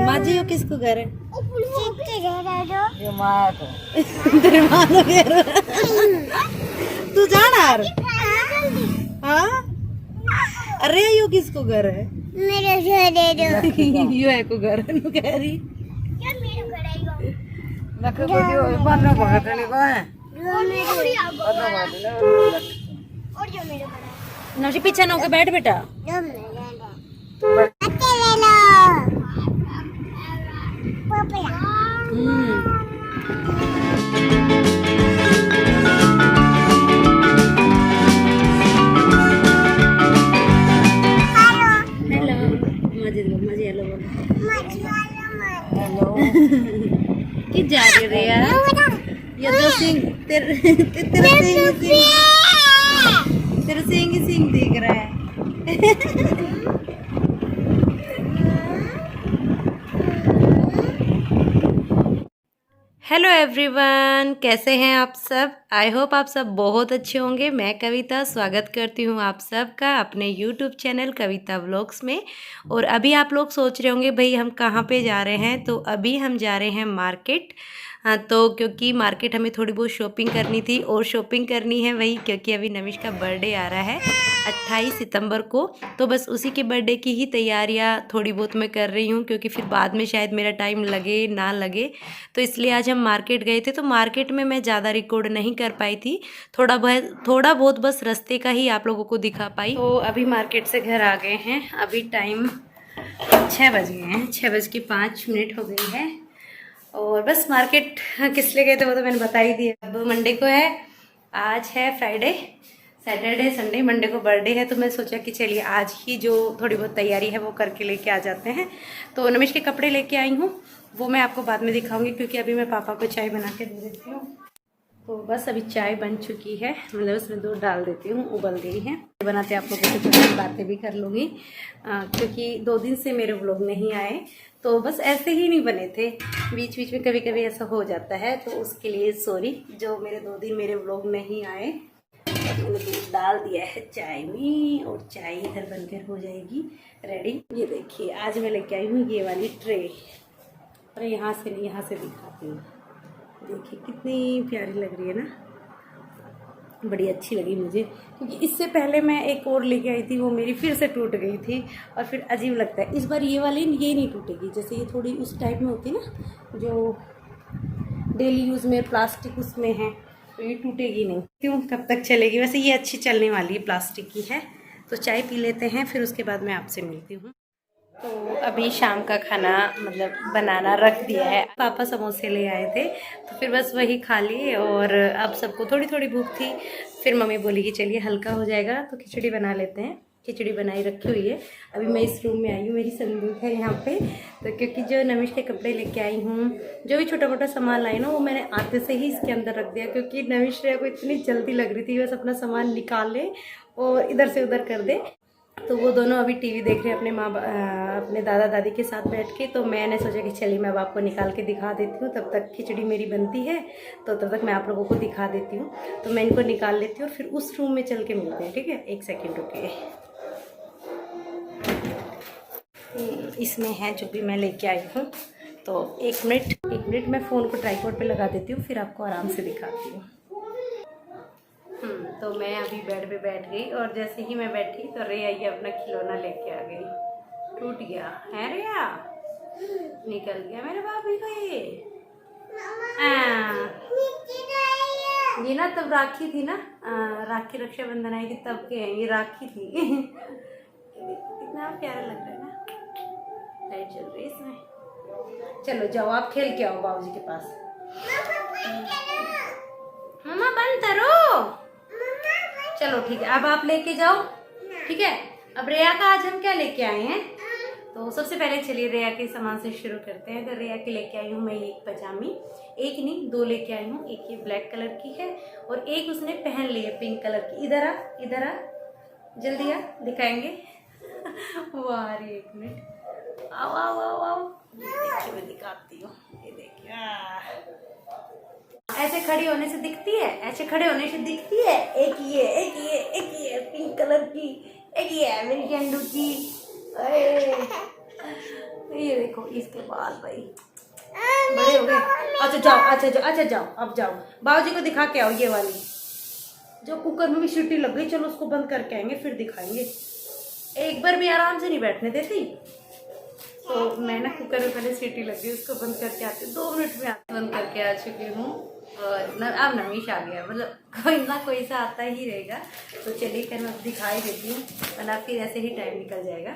माजी हो किसको घर है? ये माँ को तेरे माँ को घर है। तू जाना यार। हाँ अरे यू किसको घर है? यू है को घर है नु कह रही। नखे को दियो बन्नो भगतनी को है नौशी पीछे ना होके बैठ बेटा। हेलो मजे मजे हेलो हेलो कि जा रही रे यार? ये तो सिंह तेरे तेरे सिंह ही सिंह दिख रहा है। हेलो एवरीवन, कैसे हैं आप सब? आई होप आप सब बहुत अच्छे होंगे। मैं कविता स्वागत करती हूँ आप सब का अपने यूट्यूब चैनल कविता व्लॉग्स में। और अभी आप लोग सोच रहे होंगे भाई हम कहाँ पे जा रहे हैं, तो अभी हम जा रहे हैं मार्केट। हाँ, तो क्योंकि मार्केट हमें थोड़ी बहुत शॉपिंग करनी थी और शॉपिंग करनी है वही, क्योंकि अभी नमिश का बर्थडे आ रहा है 28 सितंबर को। तो बस उसी के बर्थडे की ही तैयारियां थोड़ी बहुत मैं कर रही हूँ, क्योंकि फिर बाद में शायद मेरा टाइम लगे ना लगे। तो इसलिए आज हम मार्केट गए थे। तो मार्केट में मैं ज़्यादा रिकॉर्ड नहीं कर पाई थी, थोड़ा बहुत बस रास्ते का ही आप लोगों को दिखा पाई। तो अभी मार्केट से घर आ गए हैं। अभी टाइम 6 बज गए हैं, 6:05 हो गई है। और बस मार्केट किस लिए गए थे वो तो मैंने बता ही दिया। अब मंडे को है, आज है फ्राइडे, सैटरडे संडे, मंडे को बर्थडे है। तो मैं सोचा कि चलिए आज ही जो थोड़ी बहुत तैयारी है वो करके लेके आ जाते हैं। तो नमिश के कपड़े लेके आई हूँ, वो मैं आपको बाद में दिखाऊंगी, क्योंकि अभी मैं पापा को चाय बना के दे देती हूँ। तो बस अभी चाय बन चुकी है, मतलब उसमें दूध डाल देती हूँ, उबल गई है। बनाते आप लोगों से कुछ बातें भी कर लूँगी, क्योंकि 2 दिन से मेरे व्लॉग नहीं आए। तो बस ऐसे ही नहीं बने थे, बीच बीच में कभी कभी ऐसा हो जाता है, तो उसके लिए सॉरी। जो मेरे 2 दिन मेरे व्लॉग नहीं आए, मैंने दूध डाल दिया है चाय में और चाय इधर बनकर हो जाएगी रेडी। ये देखिए आज मैं लेके आई हूँ ये वाली ट्रे। अरे यहाँ से नहीं, यहाँ से दिखाती हूँ। देखिए कितनी प्यारी लग रही है ना, बड़ी अच्छी लगी मुझे। क्योंकि इससे पहले मैं एक और लेके आई थी, वो मेरी फिर से टूट गई थी और फिर अजीब लगता है। इस बार ये वाली ये नहीं टूटेगी, जैसे ये थोड़ी उस टाइप में होती है ना जो डेली यूज़ में प्लास्टिक उसमें है, तो ये टूटेगी नहीं। क्यों, कब तक चलेगी? वैसे ये अच्छी चलने वाली है, प्लास्टिक की है। तो चाय पी लेते हैं, फिर उसके बाद मैं आपसे मिलती हूँ। तो अभी शाम का खाना मतलब बनाना रख दिया है। पापा समोसे ले आए थे, तो फिर बस वही खा लिए। और अब सबको थोड़ी थोड़ी भूख थी, फिर मम्मी बोली कि चलिए हल्का हो जाएगा तो खिचड़ी बना लेते हैं। खिचड़ी बनाई रखी हुई है। अभी मैं इस रूम में आई हूँ, मेरी संदूक है यहाँ पे। तो क्योंकि जो नमिश के कपड़े लेके आई हूँ, जो भी छोटा मोटा सामान लाई ना, वो मैंने आते से ही इसके अंदर रख दिया, क्योंकि नमिश को इतनी जल्दी लग रही थी बस अपना सामान निकाल ले और इधर से उधर कर दे। तो वो दोनों अभी टीवी देख रहे हैं अपने दादा दादी के साथ बैठ के। तो मैंने सोचा कि चलिए मैं अब आपको निकाल के दिखा देती हूँ, तब तक खिचड़ी मेरी बनती है, तो तब तक मैं आप लोगों को दिखा देती हूँ। तो मैं इनको निकाल लेती हूँ और फिर उस रूम में चल के मिलते हैं, ठीक है? 1 सेकेंड रुकिए। इसमें है जो भी मैं लेके आई हूँ, तो 1 मिनट मैं फ़ोन को ट्राइपॉड पे लगा देती हूँ, फिर आपको आराम से दिखाती हूँ। तो मैं अभी बेड पे बैठ गई, और जैसे ही मैं बैठी तो रेया ये अपना खिलौना लेके आ गई। टूट गया है रेया, निकल गया मेरे भाभी का ये ना तब राखी थी ना, राखी रक्षाबंधन आई थी तब के हैं, ये राखी थी। कितना प्यारा लग रहा है ना, लाइट चल रही है इसमें। चलो जाओ आप खेल के आओ बाबूजी के पास। मम्मा बंद करो। चलो ठीक है, अब आप लेके जाओ, ठीक है? अब रेया का आज हम क्या लेके आए हैं, तो सबसे पहले चलिए रेया के सामान से शुरू करते हैं। तो रेया के लेके आई हूँ मैं एक पजामी, एक नहीं 2 लेके आई हूँ। एक ये ब्लैक कलर की है और एक उसने पहन ली है पिंक कलर की। इधर आ जल्दी आ, दिखाएंगे। वाह रे, 1 मिनट, आओ आओ आओ आओ, देखिए मैं दिखाती हूँ। ये देखिए, ऐसे खड़ी होने से दिखती है, ऐसे खड़े होने से दिखती है। एक ये पिंक कलर की, एक ये है मेरी गेंडू की। ये देखो इसके बाल भाई बड़े हो गए। अच्छा जाओ, अच्छा जाओ, अब जाओ बाबूजी को दिखा के आओ। ये वाली जो कुकर में भी सीटी लग गई, चलो उसको बंद करके आएंगे फिर दिखाएंगे। एक बार भी आराम से नहीं बैठने देती, तो मैं ना कुकर में पहले सीटी लग गई, उसको बंद करके आती हूँ। 2 मिनट में बंद करके आ चुकी हूँ। और अब नमीश आ गया, मतलब कोई ना कोई सा आता ही रहेगा। तो चलिए फिर मैं दिखाई देती हूँ, वरना फिर ऐसे ही टाइम निकल जाएगा।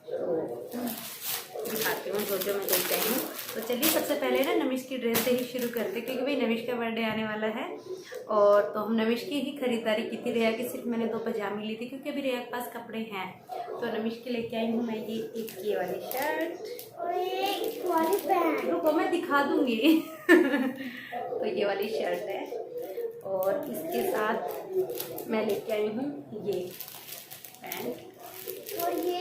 तो दिखाती हूँ जो मैं देख रही हूँ। तो चलिए सबसे पहले ना नमीश की ड्रेस से ही शुरू करते, क्योंकि भाई नमीश का बर्थडे आने वाला है। और तो हम नमीश की ही खरीदारी की थी। रिया की सिर्फ मैंने 2 पजामी ली थी, क्योंकि अभी रिया के पास कपड़े हैं। तो नमीश के लेके आई हूँ मैं ये वाली शर्ट और एक वाली पैंट। रुको मैं दिखा दूँगी। तो ये वाली शर्ट है, और इसके साथ मैं लेके आई हूँ ये पैंट और ये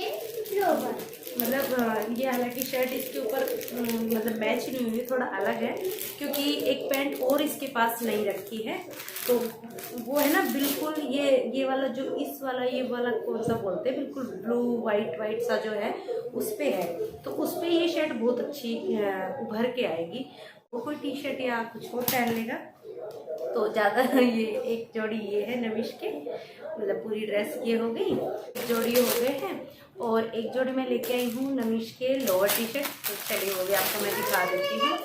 लोवर। मतलब ये हालांकि शर्ट इसके ऊपर मतलब मैच नहीं हुई, थोड़ा अलग है, क्योंकि एक पैंट और इसके पास नहीं रखी है। तो वो है ना बिल्कुल ये वाला जो इस वाला ये वाला कौन सा बोलते हैं, बिल्कुल ब्लू वाइट सा जो है उस पर है। तो उस पर ये शर्ट बहुत अच्छी उभर के आएगी। वो कोई टी शर्ट या कुछ और पहन लेगा तो ज़्यादा। ये एक जोड़ी ये है नमीश के, मतलब पूरी ड्रेस ये हो गई, जोड़ी हो गए हैं। और एक जोड़ी मैं लेके आई हूँ नमीश के लोअर टी शर्ट। तो चलिए वो भी आपको मैं दिखा देती हूँ।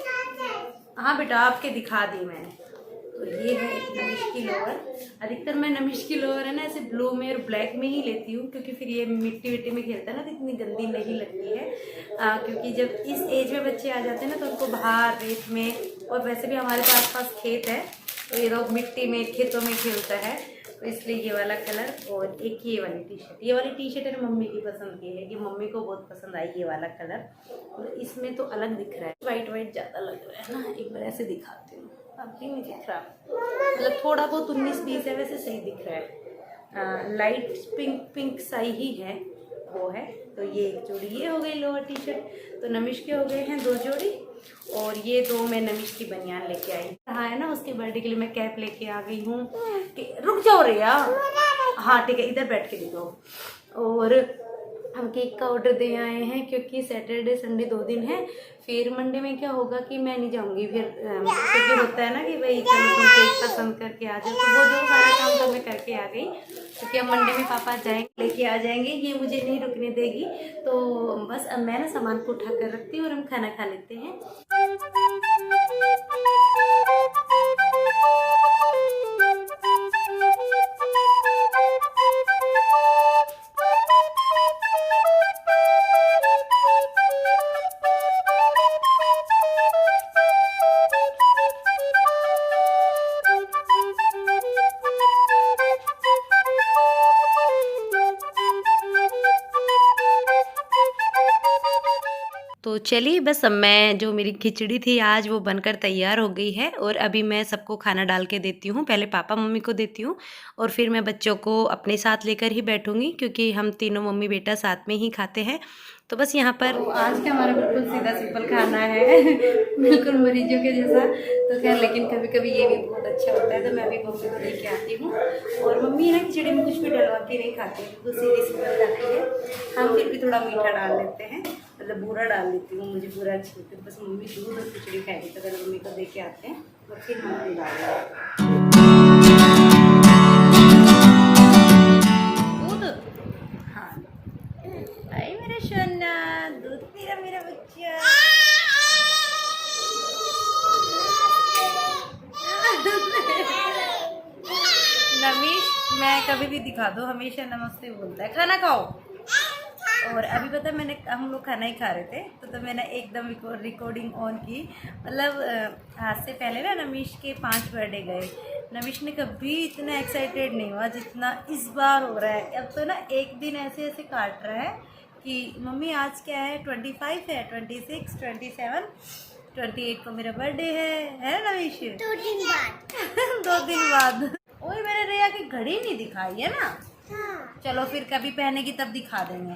हाँ बेटा आपके दिखा दी मैंने। तो ये है एक नमीश की लोअर। अधिकतर मैं नमीश की लोअर है ना ऐसे ब्लू में और ब्लैक में ही लेती हूँ, क्योंकि फिर ये मिट्टी में खेलता है ना तो इतनी गंदी नहीं लगती है। क्योंकि जब इस एज में बच्चे आ जाते हैं ना तो उनको बाहर रेत में, और वैसे भी हमारे पास खेत है तो ये लोग मिट्टी में खेतों में खेलता है, तो इसलिए ये वाला कलर। और एक ये वाली टी शर्ट है मम्मी की पसंद की है, कि मम्मी को बहुत पसंद आई ये वाला कलर। और इसमें तो अलग दिख रहा है, वाइट ज़्यादा लग रहा है ना। एक बार ऐसे दिखाती हूँ, अभी नहीं दिख रहा, मतलब थोड़ा बहुत 19-20 है, वैसे सही दिख रहा है। लाइट पिंक सा ही है वो है। तो ये एक जोड़ी ये हो गई लोअर टी शर्ट। तो नमीश के हो गए हैं 2 जोड़ी, और ये 2 मैं नमीश की बनियान लेके आई। हाँ है ना, उसके बर्थडे के लिए मैं कैप लेके आ गई हूँ। रुक जाओ रिया, हाँ ठीक है इधर बैठ के देखो। और हम केक का ऑर्डर दे आए हैं, क्योंकि सैटरडे संडे 2 दिन है। फिर मंडे में क्या होगा कि मैं नहीं जाऊंगी फिर, क्योंकि होता है ना कि भाई चलो तुम केक पसंद करके आ जाओ। तो वो जो सारा काम तो मैं करके आ गई, क्योंकि अब मंडे में पापा जाएंगे लेके आ जाएंगे, ये मुझे नहीं रुकने देगी। तो बस अब मैं ना सामान को उठा कर रखती हूँ और हम खाना खा लेते हैं। तो चलिए बस अब मैं जो मेरी खिचड़ी थी आज वो बनकर तैयार हो गई है, और अभी मैं सबको खाना डाल के देती हूँ। पहले पापा मम्मी को देती हूँ, और फिर मैं बच्चों को अपने साथ लेकर ही बैठूँगी, क्योंकि हम तीनों मम्मी बेटा साथ में ही खाते हैं। तो बस यहाँ पर आज का हमारा बिल्कुल सीधा सिंपल खाना है। बिल्कुल मरीजों के जैसा। तो खैर लेकिन कभी कभी ये भी बहुत अच्छा होता है, तो मैं भी मम्मी को लेके आती हूँ। और मम्मी ना खिचड़ी में कुछ भी डलवा के नहीं खाती, बिल्कुल सीधी सिंपल खाती है। हम फिर भी थोड़ा मीठा डाल लेते हैं, मतलब बूरा डाल लेती हूँ, मुझे बूरा अच्छी लगती है। बस मम्मी दूध और खिचड़ी खाएगी, तो पहले मम्मी को दे के आते हैं और फिर हम डाल दूध। हाँ भाई मेरा सोना दूध पीरा मेरा बच्चा। नमीश मैं कभी भी दिखा दो हमेशा नमस्ते बोलता है। खाना खाओ। और अभी पता मैंने हम लोग खाना ही खा रहे थे, तो मैंने एकदम रिकॉर्डिंग ऑन की। मतलब आज से पहले ना नमीश के 5 बर्थडे गए। नमीश ने कभी इतना एक्साइटेड नहीं हुआ जितना इस बार हो रहा है। अब तो ना एक दिन ऐसे ऐसे काट रहा है कि मम्मी आज क्या है, 25 है, 26, 27, 28 को मेरा बर्थडे है ना नमीश? 2 दिन बाद। 2 दिन बाद। ओए मैंने रिया की घड़ी नहीं दिखाई है ना। हाँ। चलो फिर कभी पहनेगी तब दिखा देंगे।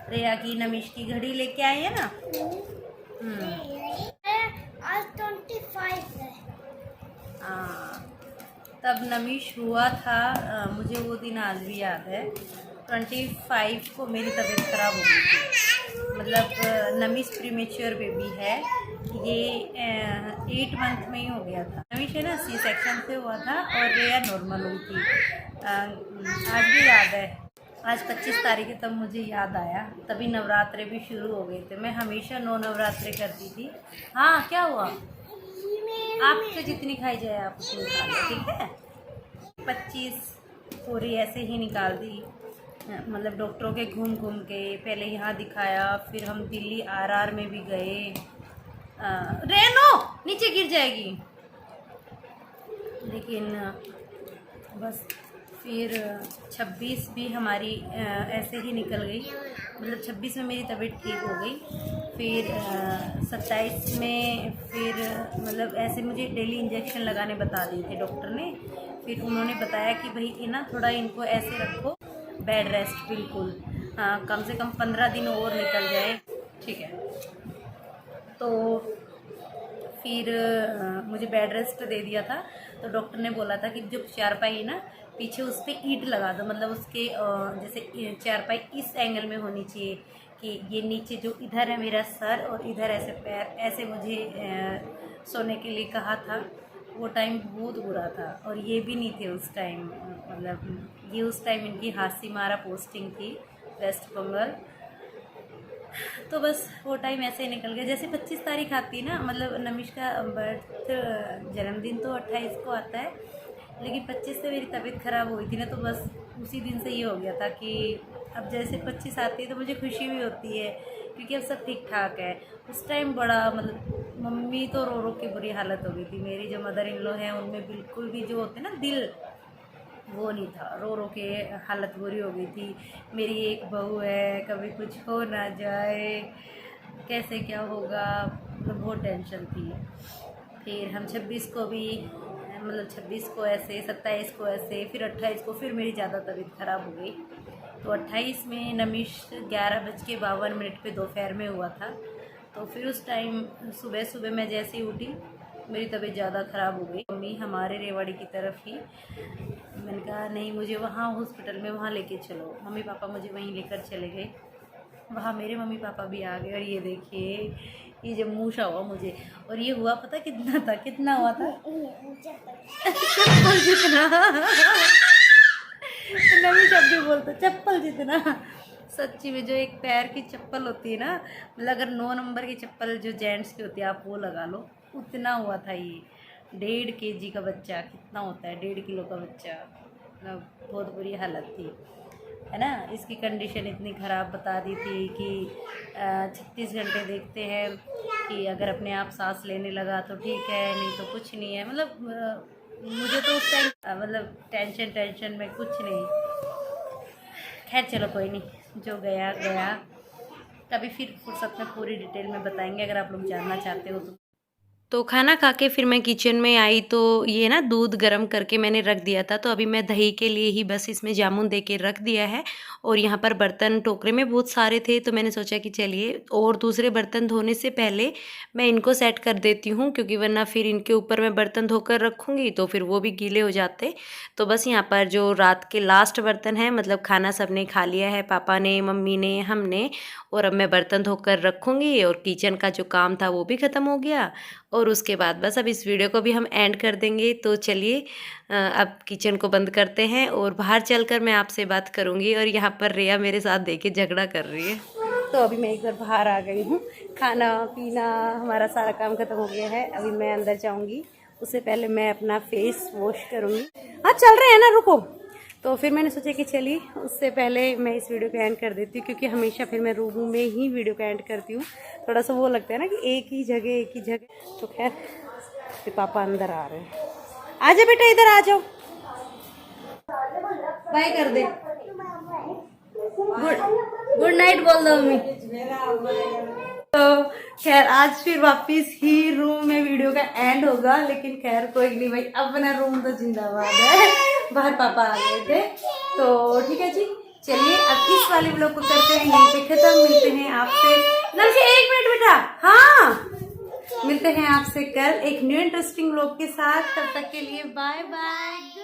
रिया की नमीश की घड़ी लेके आए हैं ना। आज 25 है। हाँ तब नमीश हुआ था, मुझे वो दिन आज भी याद है। 25 को मेरी तबीयत खराब हो गई थी। मतलब नमिश प्रीमेच्योर बेबी है। ये 8 मंथ में ही हो गया था। नमिश है ना सी सेक्शन से हुआ था और रेया नॉर्मल हुई थी। आज भी याद है, आज 25 तारीख है, तब मुझे याद आया, तभी नवरात्रे भी शुरू हो गए थे। मैं हमेशा 9 नवरात्रे करती थी। हाँ क्या हुआ, आपसे जितनी खाई जाए आप उतनी खा लो, ठीक है। 25 पूरी ऐसे ही निकाल दी, मतलब डॉक्टरों के घूम घूम के। पहले यहाँ दिखाया, फिर हम दिल्ली आरआर में भी गए। रेनो नीचे गिर जाएगी। लेकिन बस फिर 26 भी हमारी ऐसे ही निकल गई। मतलब 26 में मेरी तबीयत ठीक हो गई। फिर 27 में फिर मतलब ऐसे मुझे डेली इंजेक्शन लगाने बता दिए थे डॉक्टर ने। फिर उन्होंने बताया कि भाई ये ना थोड़ा इनको ऐसे रखो, बेड रेस्ट बिल्कुल, कम से कम 15 दिन और निकल जाए, ठीक है। तो फिर मुझे बेड रेस्ट दे दिया था। तो डॉक्टर ने बोला था कि जो चारपाई है ना पीछे उस पर ईंट लगा दो, मतलब उसके जैसे चारपाई इस एंगल में होनी चाहिए कि ये नीचे जो इधर है मेरा सर और इधर ऐसे पैर, ऐसे मुझे सोने के लिए कहा था। वो टाइम बहुत बुरा था और ये भी नहीं थे उस टाइम, मतलब ये उस टाइम इनकी हासीमारा पोस्टिंग थी वेस्ट बंगाल। तो बस वो टाइम ऐसे ही निकल गया। जैसे 25 तारीख आती है ना, मतलब नमिश का बर्थ जन्मदिन तो 28 को आता है, लेकिन 25 से मेरी तबीयत ख़राब हुई थी ना, तो बस उसी दिन से ये हो गया था कि अब जैसे 25 आती है तो मुझे खुशी भी होती है क्योंकि अब सब ठीक ठाक है। उस टाइम बड़ा मतलब मम्मी तो रो रो के बुरी हालत हो गई थी। मेरी जो मदर इन लॉ है उनमें बिल्कुल भी जो होते ना दिल, वो नहीं था, रो रो के हालत बुरी हो गई थी। मेरी एक बहू है, कभी कुछ हो ना जाए, कैसे क्या होगा, मतलब बहुत टेंशन थी। फिर हम 26 को भी, मतलब 26 को ऐसे, 27 को ऐसे, फिर 28 को फिर मेरी ज़्यादा तबीयत ख़राब हो गई। तो 28 में नमिश 11:52 पे दोपहर में हुआ था। तो फिर उस टाइम सुबह सुबह मैं जैसे ही उठी मेरी तबीयत ज़्यादा ख़राब हो गई। मम्मी हमारे रेवाड़ी की तरफ ही, मैंने कहा नहीं मुझे वहाँ हॉस्पिटल में वहाँ लेके चलो। मम्मी पापा मुझे वहीं लेकर चले गए। वहाँ मेरे मम्मी पापा भी आ गए और ये देखिए ये जब मूछा हुआ मुझे, और ये हुआ पता कितना था, कितना हुआ था चप्पल जितना नवी शब्द भी बोलते चप्पल जितना। सच्ची में जो एक पैर की चप्पल होती है ना, मतलब अगर 9 नंबर की चप्पल जो जेंट्स की होती है आप वो लगा लो, उतना हुआ था ये। 1.5 kg का बच्चा कितना होता है, 1.5 किलो का बच्चा, मतलब बहुत बुरी हालत थी, है ना। इसकी कंडीशन इतनी ख़राब बता दी थी कि 36 घंटे देखते हैं कि अगर अपने आप सांस लेने लगा तो ठीक है, नहीं तो कुछ नहीं है। मतलब मुझे तो उस टाइम मतलब टेंशन में कुछ नहीं। खैर चलो कोई नहीं, जो गया गया। कभी फिर फुर्सत में पूरी डिटेल में बताएंगे अगर आप लोग जानना चाहते हो तो खाना खा के फिर मैं किचन में आई तो ये ना दूध गर्म करके मैंने रख दिया था। तो अभी मैं दही के लिए ही बस इसमें जामुन दे के रख दिया है। और यहाँ पर बर्तन टोकरे में बहुत सारे थे तो मैंने सोचा कि चलिए और दूसरे बर्तन धोने से पहले मैं इनको सेट कर देती हूँ, क्योंकि वरना फिर इनके ऊपर मैं बर्तन धोकर रखूँगी तो फिर वो भी गीले हो जाते। तो बस यहाँ पर जो रात के लास्ट बर्तन हैं, मतलब खाना सबने खा लिया है, पापा ने, मम्मी ने, हमने, और अब मैं बर्तन धोकर रखूँगी और किचन का जो काम था वो भी ख़त्म हो गया। और उसके बाद बस अब इस वीडियो को भी हम एंड कर देंगे। तो चलिए अब किचन को बंद करते हैं और बाहर चलकर मैं आपसे बात करूंगी। और यहाँ पर रिया मेरे साथ देखे झगड़ा कर रही है। तो अभी मैं एक बार बाहर आ गई हूँ, खाना पीना हमारा सारा काम खत्म हो गया है। अभी मैं अंदर जाऊँगी, उससे पहले मैं अपना फेस वॉश करूँगी। हाँ चल रहे हैं ना, रुको। तो फिर मैंने सोचा कि चलिए उससे पहले मैं इस वीडियो को एंड कर देती हूँ, क्योंकि हमेशा फिर मैं रूम में ही वीडियो को एंड करती हूँ। थोड़ा सा वो लगता है ना कि एक ही जगह। तो खैर फिर पापा अंदर आ रहे हैं। आ जाओ बेटा, इधर आ जाओ, बाय कर दे, गुड नाइट बोल दो मम्मी। तो खैर आज फिर वापस ही रूम में वीडियो का एंड होगा, लेकिन खैर कोई नहीं भाई, अपना रूम तो जिंदाबाद है। बाहर पापा आ गए थे तो ठीक है जी। चलिए अब इस वाले व्लॉग को करते हैं यहीं पे खत्म। मिलते हैं आपसे, नमस्ते, 1 मिनट बेटा, हाँ मिलते हैं आपसे कल एक न्यू इंटरेस्टिंग व्लॉग के साथ। तब तक के लिए बाय बाय।